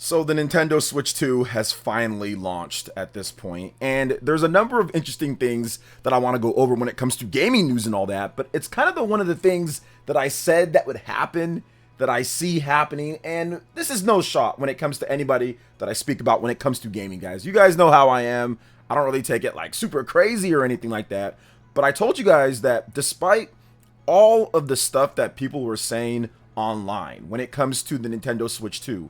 So the Nintendo Switch 2 has finally launched at this point, and there's a number of interesting things that I want to go over when it comes to gaming news and all that, but it's kind of one of the things that I said that would happen, that I see happening, and this is no shot when it comes to anybody that I speak about when it comes to gaming, guys. You guys know how I am. I don't really take it like super crazy or anything like that, but I told you guys that despite all of the stuff that people were saying online when it comes to the Nintendo Switch 2,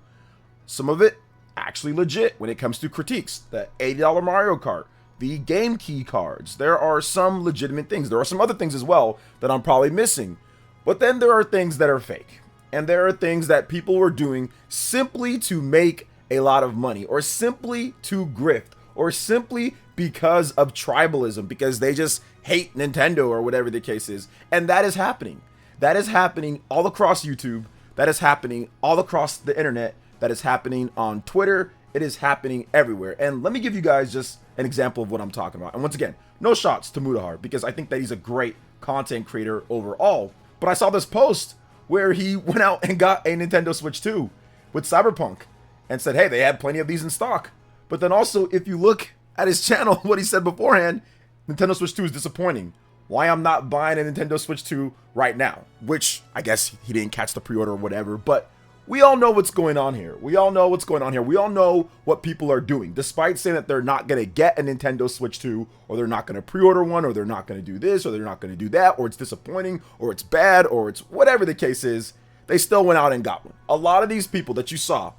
some of it actually legit when it comes to critiques. The $80 Mario Kart, the game key cards. There are some legitimate things. There are some other things as well that I'm probably missing. But then there are things that are fake. And there are things that people were doing simply to make a lot of money, or simply to grift, or simply because of tribalism, because they just hate Nintendo or whatever the case is. And that is happening. That is happening all across YouTube. That is happening all across the internet. That is happening on Twitter. It is happening everywhere. And let me give you guys just an example of what I'm talking about. And once again, no shots to Mudahar, because I think that he's a great content creator overall. But I saw this post where he went out and got a Nintendo Switch 2 with Cyberpunk and said, hey, they had plenty of these in stock. But then also, if you look at his channel, what he said beforehand, Nintendo Switch 2 is disappointing. Why I'm not buying a Nintendo Switch 2 right now, which I guess he didn't catch the pre-order or whatever, but we all know what's going on here. We all know what's going on here. We all know what people are doing. Despite saying that they're not going to get a Nintendo Switch 2, or they're not going to pre-order one, or they're not going to do this, or they're not going to do that, or it's disappointing, or it's bad, or it's whatever the case is, they still went out and got one. A lot of these people that you saw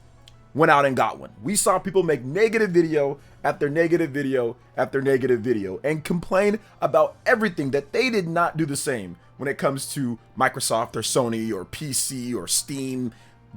went out and got one. We saw people make negative video after negative video after negative video and complain about everything that they did not do the same when it comes to Microsoft or Sony or PC or Steam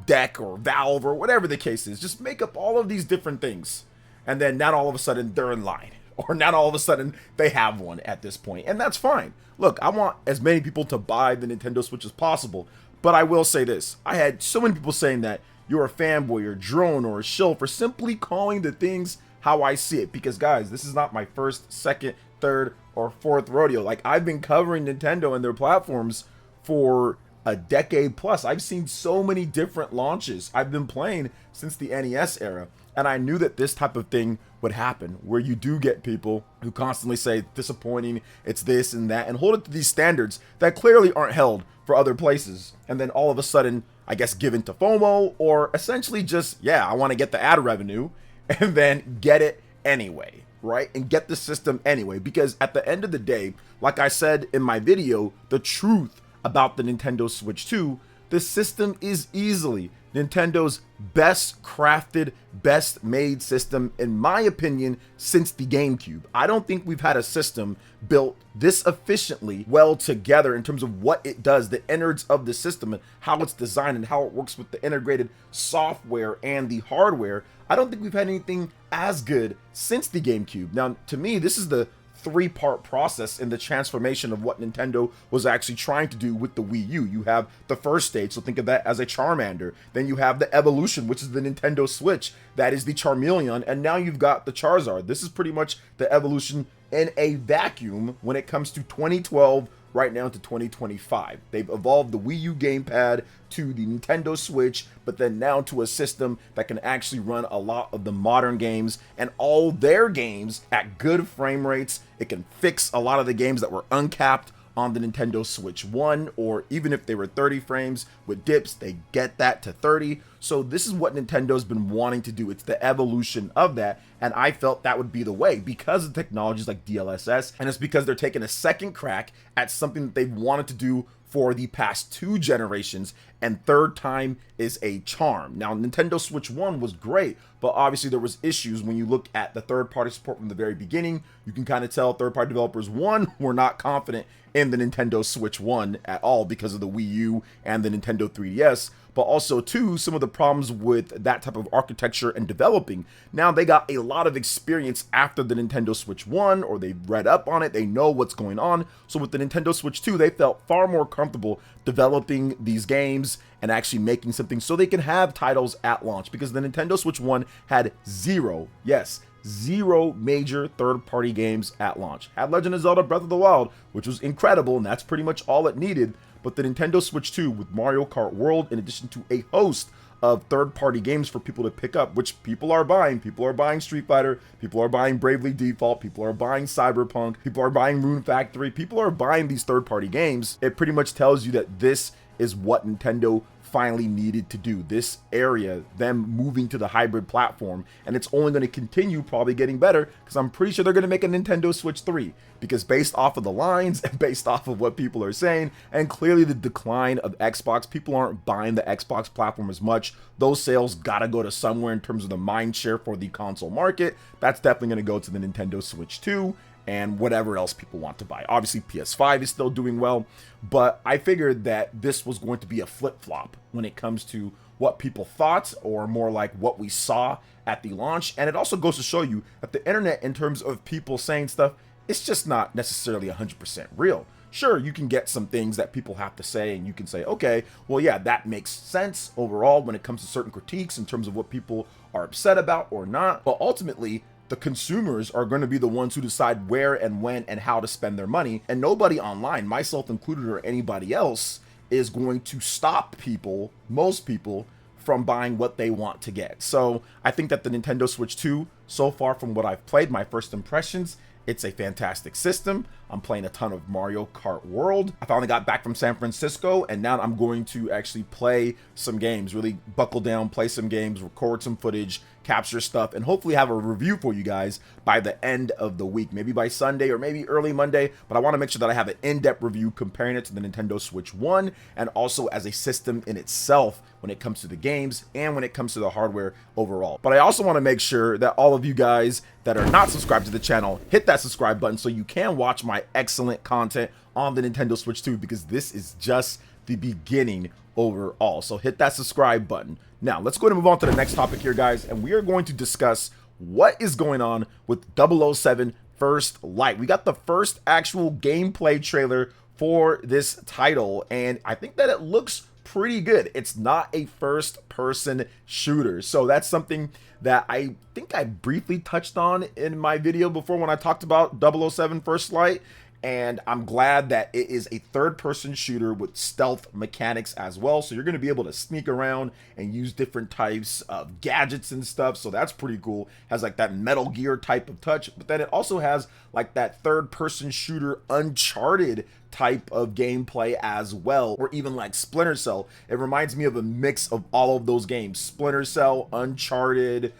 Deck or Valve or whatever the case is. Just make up all of these different things, and then not all of a sudden they're in line, or not all of a sudden they have one at this point, and that's fine. Look, I want as many people to buy the Nintendo Switch as possible, but I will say this: I had so many people saying that you're a fanboy or drone or a shill for simply calling the things how I see it, because guys, this is not my first, second, third, or fourth rodeo. Like, I've been covering Nintendo and their platforms for a decade plus. I've seen so many different launches. I've been playing since the NES era, and I knew that this type of thing would happen, where you do get people who constantly say disappointing, it's this and that, and hold it to these standards that clearly aren't held for other places, and then all of a sudden, I guess, give into FOMO, or essentially just, yeah, I want to get the ad revenue, and then get it anyway, right? And get the system anyway, because at the end of the day, like I said in my video, the truth about the Nintendo Switch 2, the system is easily Nintendo's best crafted, best made system, in my opinion, since the GameCube. I don't think we've had a system built this efficiently well together in terms of what it does, the innards of the system, and how it's designed, and how it works with the integrated software and the hardware. I don't think we've had anything as good since the GameCube. Now, to me, this is the three-part process in the transformation of what Nintendo was actually trying to do with the Wii U. You have the first stage, so think of that as a Charmander. Then you have the evolution, which is the Nintendo Switch. That is the Charmeleon. And now you've got the Charizard. This is pretty much the evolution in a vacuum when it comes to 2012 right now to 2025. They've evolved the Wii U gamepad to the Nintendo Switch, but then now to a system that can actually run a lot of the modern games and all their games at good frame rates. It can fix a lot of the games that were uncapped on the Nintendo Switch 1, or even if they were 30 frames with dips, they get that to 30. So this is what Nintendo's been wanting to do. It's the evolution of that, and I felt that would be the way because of technologies like DLSS, and it's because they're taking a second crack at something that they've wanted to do for the past 2 generations, and third time is a charm. Now, Nintendo Switch 1 was great, but obviously there was issues when you look at the third-party support from the very beginning. You can kind of tell third-party developers, one, were not confident in the Nintendo Switch 1 at all because of the Wii U and the Nintendo 3DS, but also, two, some of the problems with that type of architecture and developing. Now, they got a lot of experience after the Nintendo Switch 1, or they've read up on it, they know what's going on. So with the Nintendo Switch 2, they felt far more comfortable developing these games and actually making something so they can have titles at launch, because the Nintendo Switch 1 had zero, yes, zero major third-party games at launch. Had Legend of Zelda Breath of the Wild, which was incredible, and that's pretty much all it needed. But the Nintendo Switch 2 with Mario Kart World, in addition to a host of third-party games for people to pick up, which people are buying. People are buying Street Fighter, people are buying Bravely Default, people are buying Cyberpunk, people are buying Rune Factory, people are buying these third-party games. It pretty much tells you that this is what Nintendo finally needed to do. This area, them moving to the hybrid platform, and it's only going to continue probably getting better, because I'm pretty sure they're going to make a Nintendo Switch 3, because based off of the lines and based off of what people are saying, and clearly the decline of Xbox, people aren't buying the Xbox platform as much. Those sales gotta go to somewhere in terms of the mind share for the console market. That's definitely going to go to the Nintendo Switch 2 and whatever else people want to buy. Obviously, PS5 is still doing well, but I figured that this was going to be a flip-flop when it comes to what people thought, or more like what we saw at the launch. And it also goes to show you that the internet, in terms of people saying stuff, it's just not necessarily 100% real. Sure, you can get some things that people have to say, and you can say, okay, well, yeah, that makes sense overall when it comes to certain critiques in terms of what people are upset about or not. But ultimately, the consumers are going to be the ones who decide where and when and how to spend their money, and nobody online, myself included or anybody else, is going to stop people, most people, from buying what they want to get. So I think that the Nintendo Switch 2, so far from what I've played, my first impressions, it's a fantastic system. I'm playing a ton of Mario Kart World. I finally got back from San Francisco, and now I'm going to actually play some games, really buckle down, play some games, record some footage, capture stuff, and hopefully have a review for you guys by the end of the week, maybe by Sunday or maybe early Monday. But I want to make sure that I have an in-depth review comparing it to the Nintendo Switch 1, and also as a system in itself when it comes to the games and when it comes to the hardware overall. But I also want to make sure that all of you guys that are not subscribed to the channel, hit that subscribe button so you can watch my excellent content on the Nintendo Switch 2, because this is just the beginning overall. So hit that subscribe button. Now let's go ahead and move on to the next topic here, guys, and we are going to discuss what is going on with 007 First Light. We got the first actual gameplay trailer for this title, and I think that it looks pretty good. It's not a first person shooter, so that's something that I think I briefly touched on in my video before when I talked about 007 First Light. And I'm glad that it is a third-person shooter with stealth mechanics as well. So you're going to be able to sneak around and use different types of gadgets and stuff. So that's pretty cool. Has like that Metal Gear type of touch. But then it also has like that third-person shooter Uncharted type of gameplay as well. Or even like Splinter Cell. It reminds me of a mix of all of those games. Splinter Cell, Uncharted,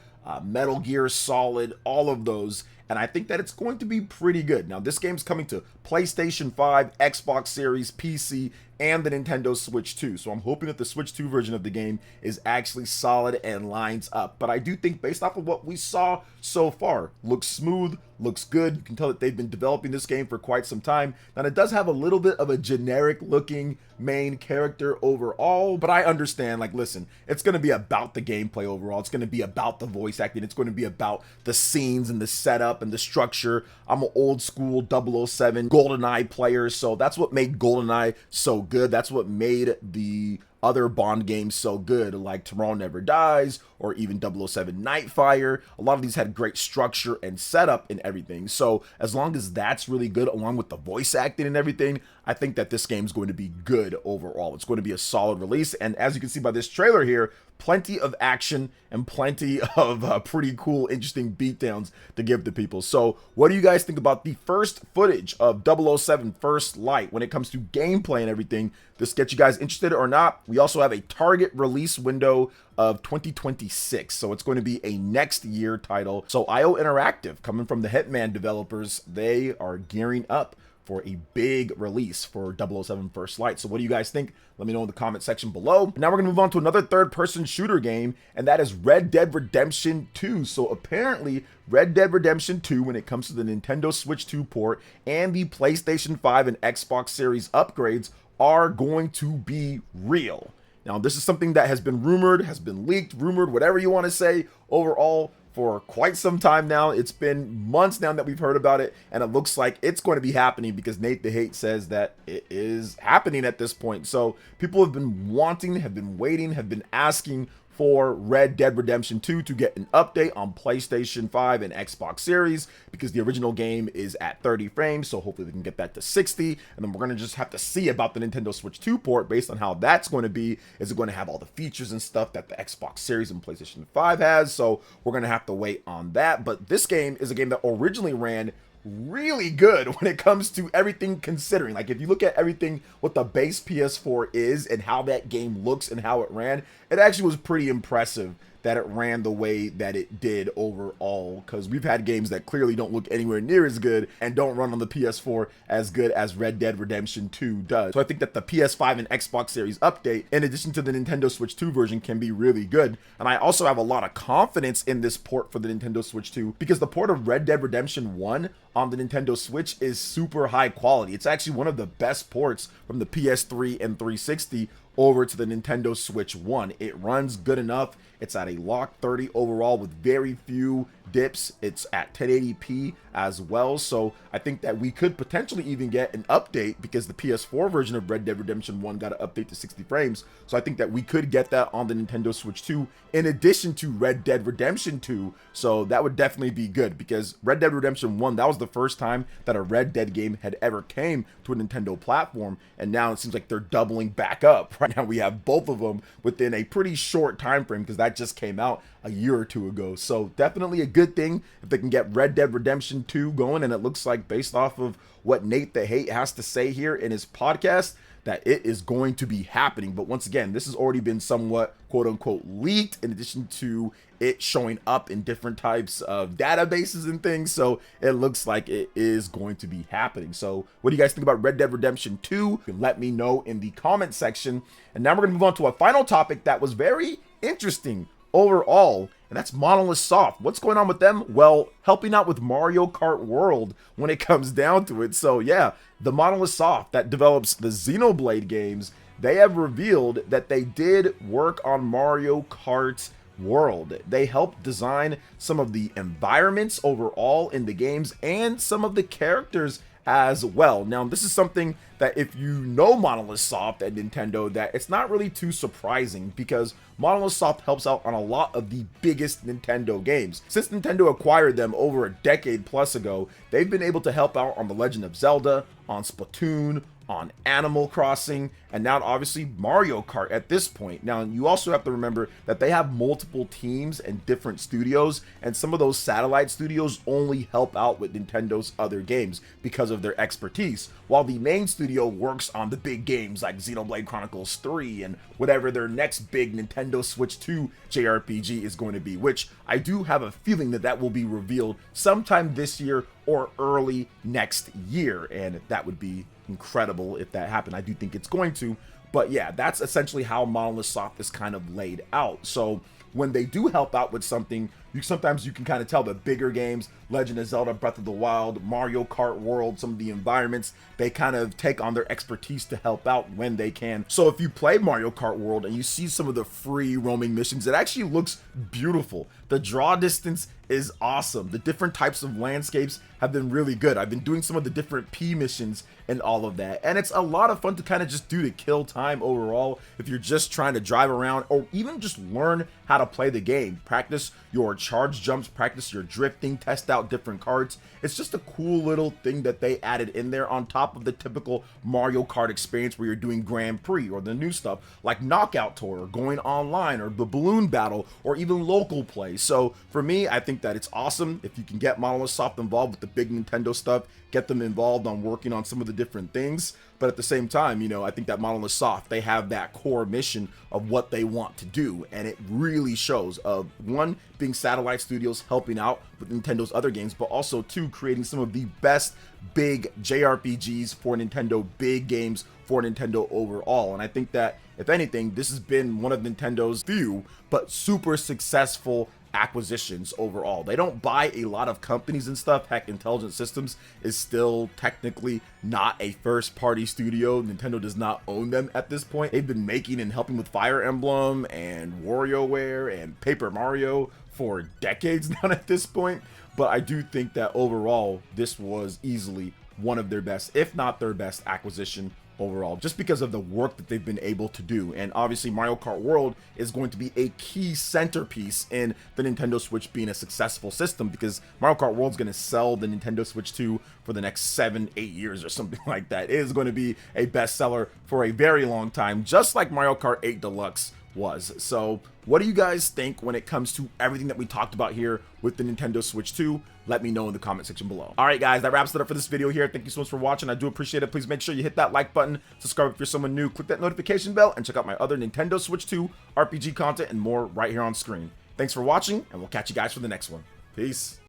Metal Gear Solid, all of those. And I think that it's going to be pretty good. Now, this game's coming to PlayStation 5, Xbox Series, PC, and the Nintendo Switch 2. So I'm hoping that the Switch 2 version of the game is actually solid and lines up. But I do think, based off of what we saw so far, looks smooth, looks good. You can tell that they've been developing this game for quite some time. Now, it does have a little bit of a generic looking main character overall, but I understand, like, listen, it's going to be about the gameplay overall. It's going to be about the voice acting. It's going to be about the scenes and the setup and the structure. I'm an old school 007 GoldenEye player, so that's what made GoldenEye so good. That's what made the other Bond games so good, like Tomorrow Never Dies or even 007 Nightfire. A lot of these had great structure and setup and everything. So as long as that's really good, along with the voice acting and everything, I think that this game's going to be good overall. It's going to be a solid release. And as you can see by this trailer here, plenty of action and plenty of pretty cool, interesting beatdowns to give to people. So what do you guys think about the first footage of 007 First Light when it comes to gameplay and everything? This gets you guys interested or not? We also have a target release window of 2026, so it's going to be a next year title. So IO Interactive, coming from the Hitman developers, they are gearing up for a big release for 007 First Light. So what do you guys think? Let me know in the comment section below. Now we're gonna move on to another third-person shooter game, and that is Red Dead Redemption 2. So apparently Red Dead Redemption 2, when it comes to the Nintendo Switch 2 port and the PlayStation 5 and Xbox Series upgrades, are going to be real. Now this is something that has been rumored, has been leaked, rumored, whatever you want to say, overall for quite some time now. It's been months now that we've heard about it, and it looks like it's going to be happening because Nate the Hate says that it is happening at this point. So people have been wanting, have been waiting, have been asking for Red Dead Redemption 2 to get an update on PlayStation 5 and Xbox Series, because the original game is at 30 frames, so hopefully they can get that to 60, and then we're going to just have to see about the Nintendo Switch 2 port based on how that's going to be. Is it going to have all the features and stuff that the Xbox Series and PlayStation 5 has? So we're going to have to wait on that, but this game is a game that originally ran really good when it comes to everything considering. Like, if you look at everything, what the base PS4 is and how that game looks and how it ran, it actually was pretty impressive that it ran the way that it did overall, because we've had games that clearly don't look anywhere near as good and don't run on the PS4 as good as Red Dead Redemption 2 does. So I think that the PS5 and Xbox Series update, in addition to the Nintendo Switch 2 version, can be really good. And I also have a lot of confidence in this port for the Nintendo Switch 2, because the port of Red Dead Redemption 1 on the Nintendo Switch is super high quality. It's actually one of the best ports from the PS3 and 360 over to the Nintendo Switch 1. It runs good enough. It's at a locked 30 overall with very few dips. It's at 1080p as well. So I think that we could potentially even get an update, because the PS4 version of Red Dead Redemption 1 got an update to 60 frames. So I think that we could get that on the Nintendo Switch 2 in addition to Red Dead Redemption 2. So that would definitely be good, because Red Dead Redemption 1, that was the first time that a Red Dead game had ever came to a Nintendo platform. And now it seems like they're doubling back up. Right now we have both of them within a pretty short time frame, because that just came out a year or two ago. So definitely a good thing if they can get Red Dead Redemption 2 going. And it looks like, based off of what Nate the Hate has to say here in his podcast, that it is going to be happening. But once again, this has already been somewhat quote unquote leaked, in addition to it showing up in different types of databases and things. So it looks like it is going to be happening. So what do you guys think about Red Dead Redemption 2? You can let me know in the comment section. And now we're going to move on to a final topic that was very interesting overall, and that's Monolith Soft. What's going on with them? Well, helping out with Mario Kart World when it comes down to it. So yeah, the Monolith Soft that develops the Xenoblade games, they have revealed that they did work on Mario Kart World. They helped design some of the environments overall in the games and some of the characters as well. Now, this is something that, if you know Monolith Soft at Nintendo, that it's not really too surprising, because Monolith Soft helps out on a lot of the biggest Nintendo games. Since Nintendo acquired them over a decade plus ago, they've been able to help out on The Legend of Zelda, on Splatoon, on Animal Crossing, and now obviously Mario Kart at this point. Now, you also have to remember that they have multiple teams and different studios, and some of those satellite studios only help out with Nintendo's other games because of their expertise, while the main studio works on the big games like Xenoblade Chronicles 3 and whatever their next big Nintendo Switch 2 JRPG is going to be, which I do have a feeling that that will be revealed sometime this year or early next year, and that would be incredible if that happened. I do think it's going to, but yeah, that's essentially how Monolith Soft is kind of laid out. So when they do help out with something, sometimes you can kind of tell the bigger games, Legend of Zelda, Breath of the Wild, Mario Kart World, some of the environments, they kind of take on their expertise to help out when they can. So if you play Mario Kart World and you see some of the free roaming missions, it actually looks beautiful. The draw distance is awesome. The different types of landscapes have been really good. I've been doing some of the different P missions and all of that, and it's a lot of fun to kind of just do to kill time overall if you're just trying to drive around, or even just learn how to play the game. Practice your charge jumps, practice your drifting, test out different carts. It's just a cool little thing that they added in there on top of the typical Mario Kart experience where you're doing Grand Prix or the new stuff like Knockout Tour or going online or the balloon battle or even local play. So for me, I think that it's awesome if you can get Monolith Soft involved with the big Nintendo stuff, get them involved on working on some of the different things. But at the same time, you know, I think that Monolith Soft, they have that core mission of what they want to do, and it really shows of, one, being satellite studios helping out with Nintendo's other games, but also two, creating some of the best big JRPGs for Nintendo, big games for Nintendo overall. And I think that, if anything, this has been one of Nintendo's few but super successful acquisitions overall. They don't buy a lot of companies and stuff. Heck, Intelligent Systems is still technically not a first party studio. Nintendo does not own them at this point. They've been making and helping with Fire Emblem and WarioWare and Paper Mario for decades now at this point. But I do think that overall, this was easily one of their best, if not their best acquisition overall, just because of the work that they've been able to do. And obviously Mario Kart World is going to be a key centerpiece in the Nintendo Switch being a successful system, because Mario Kart World is going to sell the Nintendo Switch 2 for the next 7-8 years or something like that. It is going to be a bestseller for a very long time, just like Mario Kart 8 Deluxe was. So what do you guys think when it comes to everything that we talked about here with the Nintendo Switch 2? Let me know in the comment section below. All right, guys, that wraps it up for this video here. Thank you so much for watching. I do appreciate it. Please make sure you hit that like button, subscribe if you're someone new, click that notification bell, and check out my other Nintendo Switch 2 RPG content and more right here on screen. Thanks for watching, and we'll catch you guys for the next one. Peace.